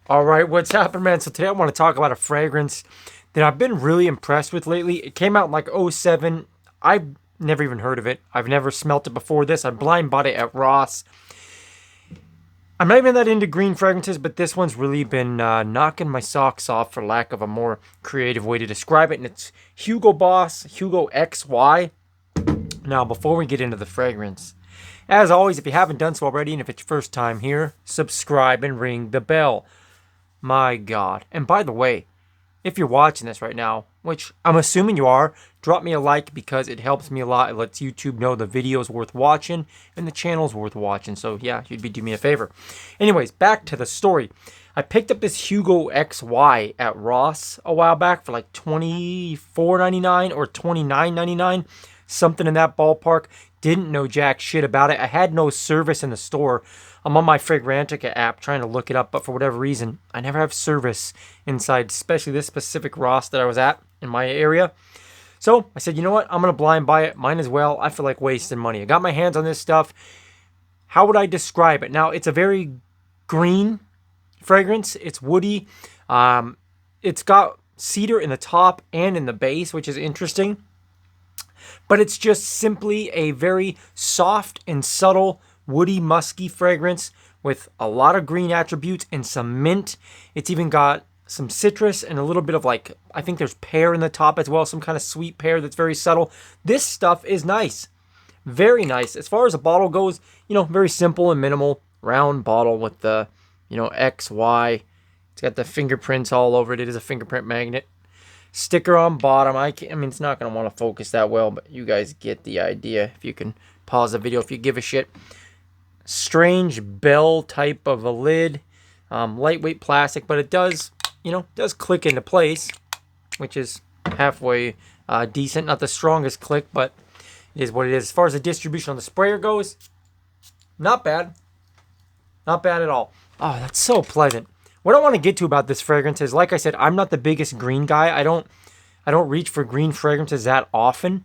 All right, what's happening, man? So today I want to talk about a fragrance that I've been really impressed with lately. It came out in like '07. I've never even heard of it. I've never smelt it before this. I blind bought it at Ross. I'm not even that into green fragrances, but this one's really been knocking my socks off, for lack of a more creative way to describe it. And it's Hugo Boss Hugo XY. Now, before we get into the fragrance, as always, if you haven't done so already, and if it's your first time here, subscribe and ring the bell. My God. And by the way, if you're watching this right now, which I'm assuming you are, drop me a like because it helps me a lot. It lets YouTube know the video's worth watching and the channel's worth watching. So yeah, you'd be doing me a favor. Anyways, back to the story. I picked up this Hugo XY at Ross a while back for like $24.99 or $29.99. Something in that ballpark. Didn't know jack shit about it. I had no service in the store. I'm on my Fragrantica app trying to look it up, but for whatever reason, I never have service inside, especially this specific Ross that I was at in my area. So I said, you know what? I'm going to blind buy it. Might as well. I feel like wasting money. I got my hands on this stuff. How would I describe it? Now, it's a very green fragrance. It's woody. It's got cedar in the top and in the base, which is interesting. But it's just simply a very soft and subtle, woody, musky fragrance with a lot of green attributes and some mint. It's even got some citrus and a little bit of like, I think there's pear in the top as well, some kind of sweet pear that's very subtle. This stuff is nice. Very nice. As far as the bottle goes, very simple and minimal. Round bottle with the, XY. It's got the fingerprints all over it. It is a fingerprint magnet. Sticker on bottom. I mean, it's not going to want to focus that well, but you guys get the idea. If you can pause the video if you give a shit. Strange bell type of a lid. Lightweight plastic, but it does, does click into place, which is halfway decent. Not the strongest click, but it is what it is. As far as the distribution on the sprayer goes, not bad. Not bad at all. Oh, that's so pleasant. What I want to get to about this fragrance is, like I said, I'm not the biggest green guy. I don't reach for green fragrances that often,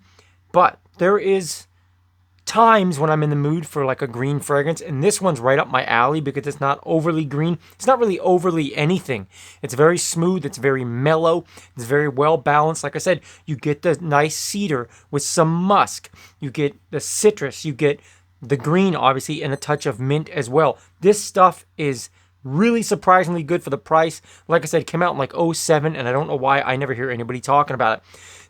but there is times when I'm in the mood for like a green fragrance, and this one's right up my alley because it's not overly green. It's not really overly anything. It's very smooth. It's very mellow. It's very well balanced. Like I said, you get the nice cedar with some musk. You get the citrus. You get the green, obviously, and a touch of mint as well. This stuff is really surprisingly good for the price. Like I said, it came out in like '07, and I don't know why I never hear anybody talking about it.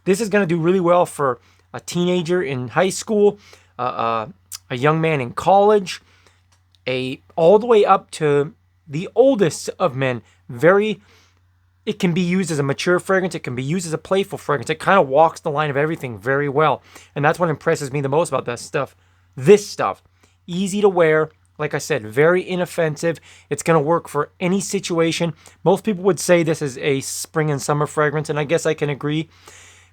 This is going to do really well for a teenager in high school, a young man in college, all the way up to the oldest of men. It can be used as a mature fragrance. It can be used as a playful fragrance. It kind of walks the line of everything very well. And that's what impresses me the most about this stuff. This stuff. Easy to wear. Like I said, very inoffensive. It's going to work for any situation. Most people would say this is a spring and summer fragrance, and I guess I can agree.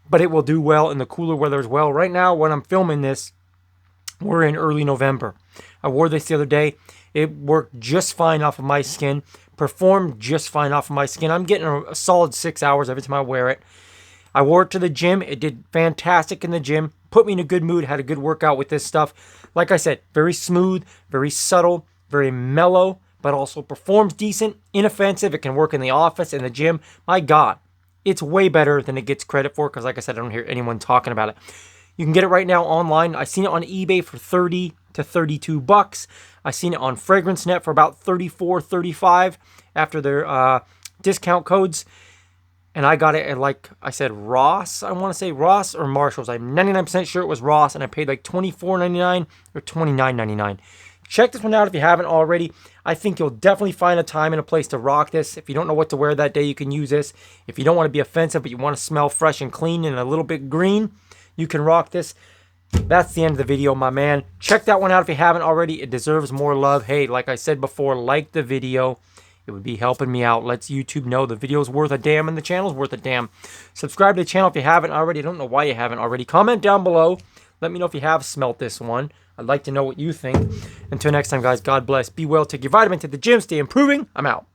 But it will do well in the cooler weather as well. Right now, when I'm filming this, we're in early November. I wore this the other day. It worked just fine off of my skin. Performed just fine off of my skin. I'm getting a solid 6 hours every time I wear it. I wore it to the gym. It did fantastic in the gym. Put me in a good mood. Had a good workout with this stuff. Like I said, very smooth, very subtle, very mellow, but also performs decent, inoffensive. It can work in the office, in the gym. My God, it's way better than it gets credit for because, like I said, I don't hear anyone talking about it. You can get it right now online. I've seen it on eBay for $30 to $32. I've seen it on FragranceNet for about $34, $35 after their discount codes. And I got it at, like I said, Ross. I want to say Ross or Marshall's. I'm 99% sure it was Ross, and I paid like $24.99 or $29.99. Check this one out if you haven't already. I think you'll definitely find a time and a place to rock this. If you don't know what to wear that day, you can use this. If you don't want to be offensive, but you want to smell fresh and clean and a little bit green, you can rock this. That's the end of the video, my man. Check that one out if you haven't already. It deserves more love. Hey, like I said before, like the video. It would be helping me out. Lets YouTube know the video's worth a damn and the channel's worth a damn. Subscribe to the channel if you haven't already. I don't know why you haven't already. Comment down below. Let me know if you have smelt this one. I'd like to know what you think. Until next time, guys, God bless. Be well. Take your vitamin to the gym. Stay improving. I'm out.